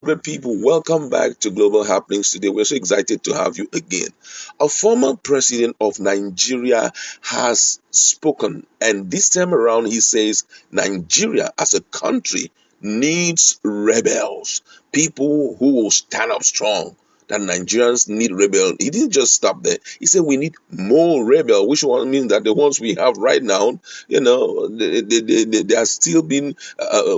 Great people, welcome back to Global Happenings today. We're so excited to have you again. A former president of Nigeria has spoken, and this time around, he says Nigeria as a country needs rebels, people who will stand up strong. That Nigerians need rebel. He didn't just stop there. He said we need more rebel, which one means that the ones we have right now, they are still being.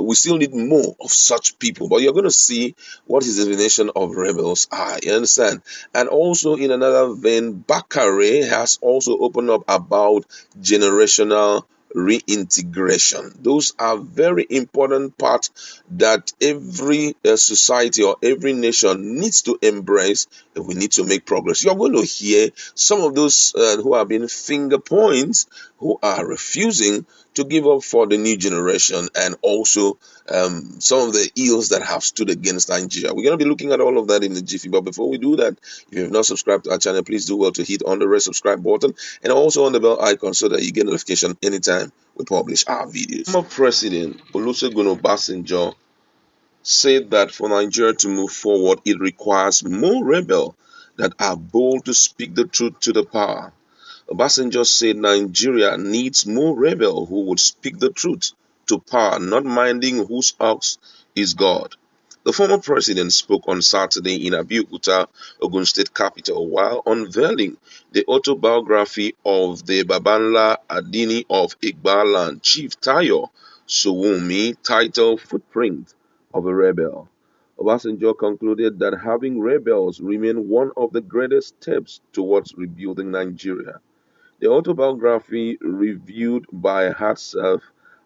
We still need more of such people. But you're going to see what his definition of rebels are. You understand? And also in another vein, Bakare has also opened up about generational reintegration. Those are very important parts that every society or every nation needs to embrace if we need to make progress. You're going to hear some of those who have been finger points, who are refusing to give up for the new generation, and also some of the ills that have stood against Nigeria. We're going to be looking at all of that in the jiffy. But before we do that, if you have not subscribed to our channel, please do well to hit on the red subscribe button and also on the bell icon so that you get notification anytime we publish our videos. Former President Olusegun Obasanjo said that for Nigeria to move forward, it requires more rebels that are bold to speak the truth to the power. Obasanjo said Nigeria needs more rebels who would speak the truth to power, not minding whose ox is God. The former president spoke on Saturday in Abeokuta, Ogun State capital, while unveiling the autobiography of the Babanla Adini of Igbal land, Chief Tayo Sowunmi, titled Footprint of a Rebel. Obasanjo concluded that having rebels remain one of the greatest steps towards rebuilding Nigeria. The autobiography, reviewed by herself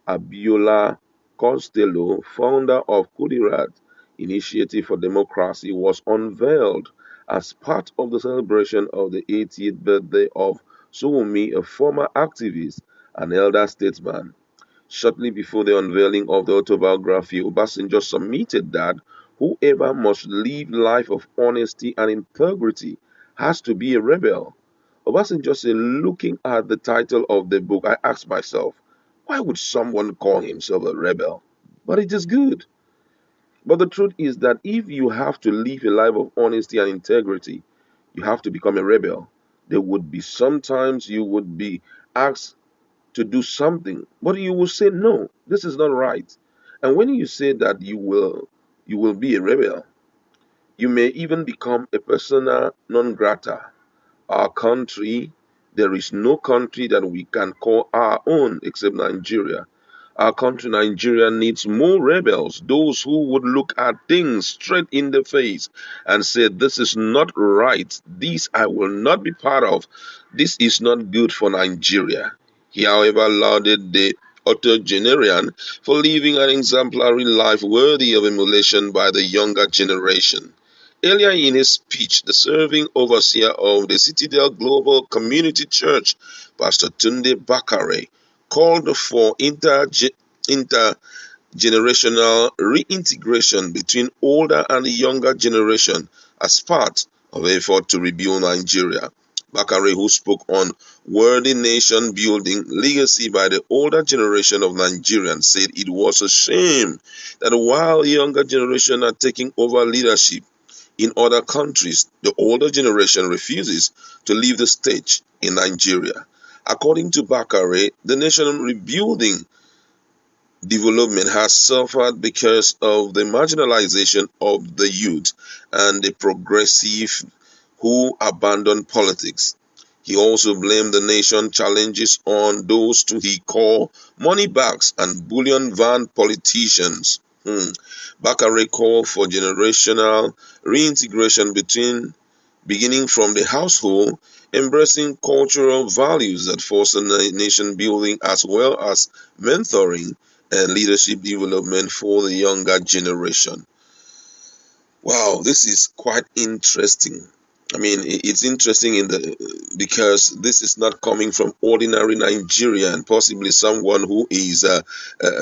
Abiola Costello, founder of Kudirat Initiative for Democracy, was unveiled as part of the celebration of the 80th birthday of Sowunmi, a former activist and elder statesman. Shortly before the unveiling of the autobiography, Obasanjo submitted that whoever must live life of honesty and integrity has to be a rebel. Obasanjo said, looking at the title of the book, I asked myself, why would someone call himself a rebel? But it is good. But the truth is that if you have to live a life of honesty and integrity, you have to become a rebel. There would be sometimes you would be asked to do something, but you will say, no, this is not right. And when you say that you will be a rebel, you may even become a persona non grata. Our country, there is no country that we can call our own except Nigeria. Our country, Nigeria, needs more rebels, those who would look at things straight in the face and say, this is not right. This I will not be part of. This is not good for Nigeria. He, however, lauded the octogenarian for living an exemplary life worthy of emulation by the younger generation. Earlier in his speech, the serving overseer of the Citadel Global Community Church, Pastor Tunde Bakare, called for intergenerational reintegration between older and younger generation as part of the effort to rebuild Nigeria. Bakare, who spoke on worthy nation building legacy by the older generation of Nigerians, said it was a shame that while younger generation are taking over leadership in other countries, the older generation refuses to leave the stage in Nigeria. According to Bakare, the nation rebuilding development has suffered because of the marginalization of the youth and the progressive who abandon politics. He also blamed the nation challenges on those he call money bags and bullion van politicians. Bakare called for generational reintegration beginning from the household, embracing cultural values that foster nation building as well as mentoring and leadership development for the younger generation. Wow, this is quite interesting. I mean, it's interesting because this is not coming from ordinary Nigerian, possibly someone who is a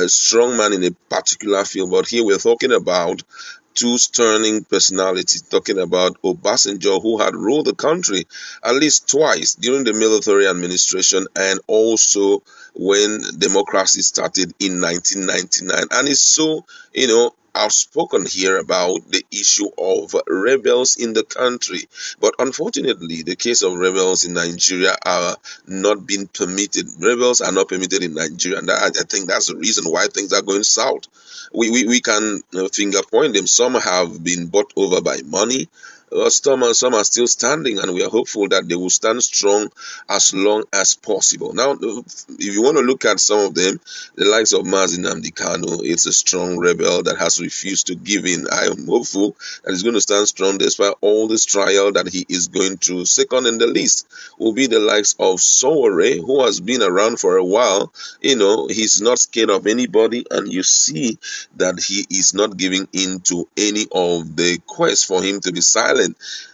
strong man in a particular field. But here we're talking about two stunning personalities, talking about Obasanjo, who had ruled the country at least twice during the military administration and also when democracy started in 1999. And it's so, outspoken here about the issue of rebels in the country. But unfortunately, the case of rebels in Nigeria are not being permitted. Rebels are not permitted in Nigeria, and I think that's the reason why things are going south. We can finger point them. Some have been bought over by money. Some are still standing, and we are hopeful that they will stand strong as long as possible. Now, if you want to look at some of them, the likes of Mazin Amdekano, it's a strong rebel that has refused to give in. I am hopeful that he's going to stand strong despite all this trial that he is going through. Second in the list will be the likes of Sowore, who has been around for a while. He's not scared of anybody, and you see that he is not giving in to any of the quest for him to be silent.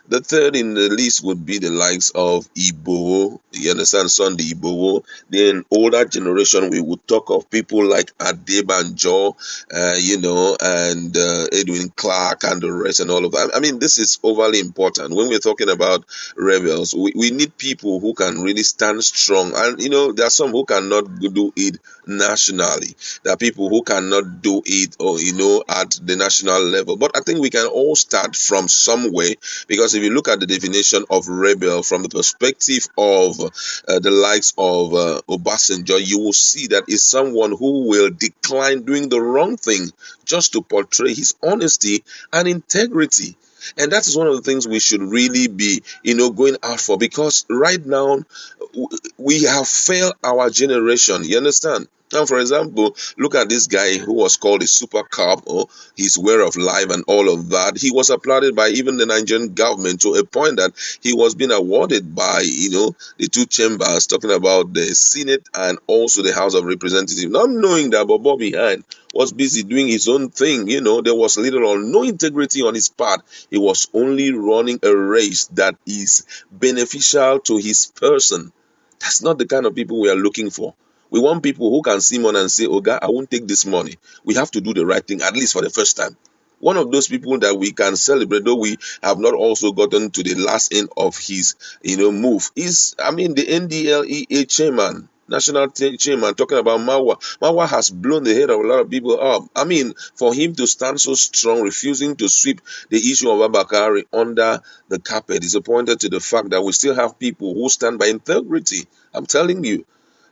The third in the list would be the likes of Igbo. You understand, Sunday Igbo. Then older generation, we would talk of people like Adebanjo, and Edwin Clark and the rest and all of that. I mean, this is overly important. When we're talking about rebels, we need people who can really stand strong. And, there are some who cannot do it nationally. There are people who cannot do it, or at the national level. But I think we can all start from somewhere, because if you look at the definition of rebel from the perspective of the likes of Obasanjo, you will see that it's someone who will decline doing the wrong thing just to portray his honesty and integrity. And that is one of the things we should really be, going out for, because right now we have failed our generation. You understand? Now, for example, look at this guy who was called a super cop, or his way of life and all of that. He was applauded by even the Nigerian government to a point that he was being awarded by, the two chambers, talking about the Senate and also the House of Representatives, not knowing that Bobo behind was busy doing his own thing. There was little or no integrity on his part. He was only running a race that is beneficial to his person. That's not the kind of people we are looking for. We want people who can see money and say, "Oh God, I won't take this money." We have to do the right thing, at least for the first time. One of those people that we can celebrate, though we have not also gotten to the last end of his, move, is, the NDLEA chairman, national chairman, talking about Marwa. Marwa has blown the head of a lot of people up. For him to stand so strong, refusing to sweep the issue of Bakare under the carpet, is a pointer to the fact that we still have people who stand by integrity. I'm telling you.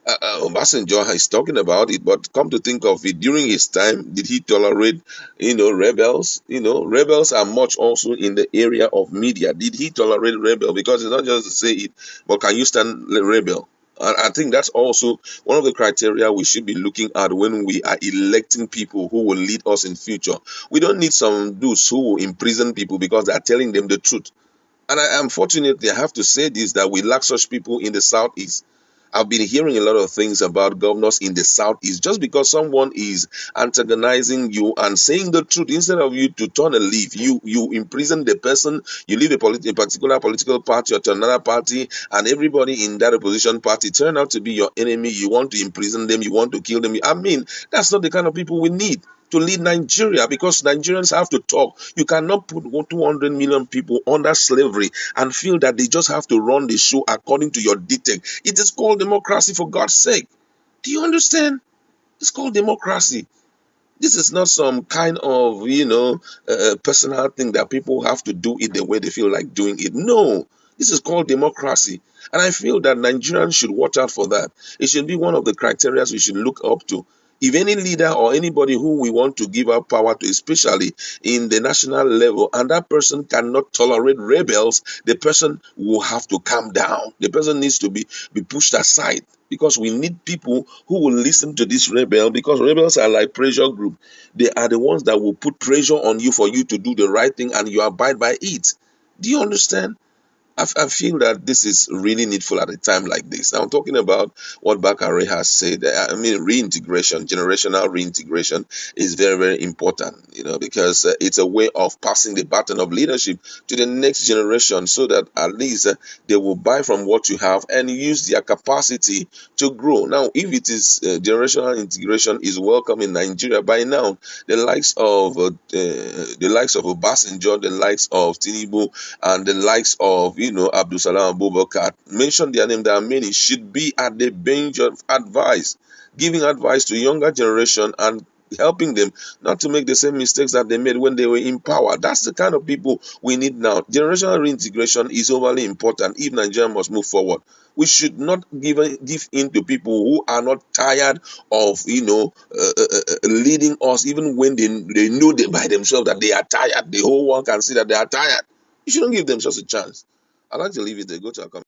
Obasanjo is talking about it, but come to think of it, during his time, did he tolerate, rebels? Rebels are much also in the area of media. Did he tolerate rebel? Because it's not just to say it, but can you stand rebel? And I think that's also one of the criteria we should be looking at when we are electing people who will lead us in future. We don't need some dudes who will imprison people because they are telling them the truth. And unfortunately, I have to say this, that we lack such people in the Southeast. I've been hearing a lot of things about governors in the Southeast. Just because someone is antagonizing you and saying the truth, instead of you to turn a leaf, you imprison the person, you leave a particular political party or to another party, and everybody in that opposition party turn out to be your enemy. You want to imprison them, you want to kill them. That's not the kind of people we need to lead Nigeria, because Nigerians have to talk. You cannot put 200 million people under slavery and feel that they just have to run the show according to your dictate. It is called democracy, for God's sake. Do you understand? It's called democracy. This is not some kind of, personal thing that people have to do it the way they feel like doing it. No, this is called democracy. And I feel that Nigerians should watch out for that. It should be one of the criteria we should look up to. If any leader or anybody who we want to give our power to, especially in the national level, and that person cannot tolerate rebels, the person will have to calm down. The person needs to be pushed aside, because we need people who will listen to this rebel, because rebels are like pressure group. They are the ones that will put pressure on you for you to do the right thing, and you abide by it. Do you understand? I feel that this is really needful at a time like this. Now, I'm talking about what Bakare has said. Reintegration, generational reintegration is very, very important, because it's a way of passing the baton of leadership to the next generation, so that at least they will buy from what you have and use their capacity to grow. Now, if it is generational integration is welcome in Nigeria by now, the likes of Obasanjo, the likes of Tinubu, and the likes of Abdul Salam Abubakar, mention their name, there are many, should be at the bench of advice, giving advice to younger generation and helping them not to make the same mistakes that they made when they were in power. That's the kind of people we need now. Generational reintegration is overly important if Nigeria must move forward. We should not give in to people who are not tired of, leading us, even when they know by themselves that they are tired. The whole world can see that they are tired. You shouldn't give them such a chance. I'd like to leave it there. Go to our comment.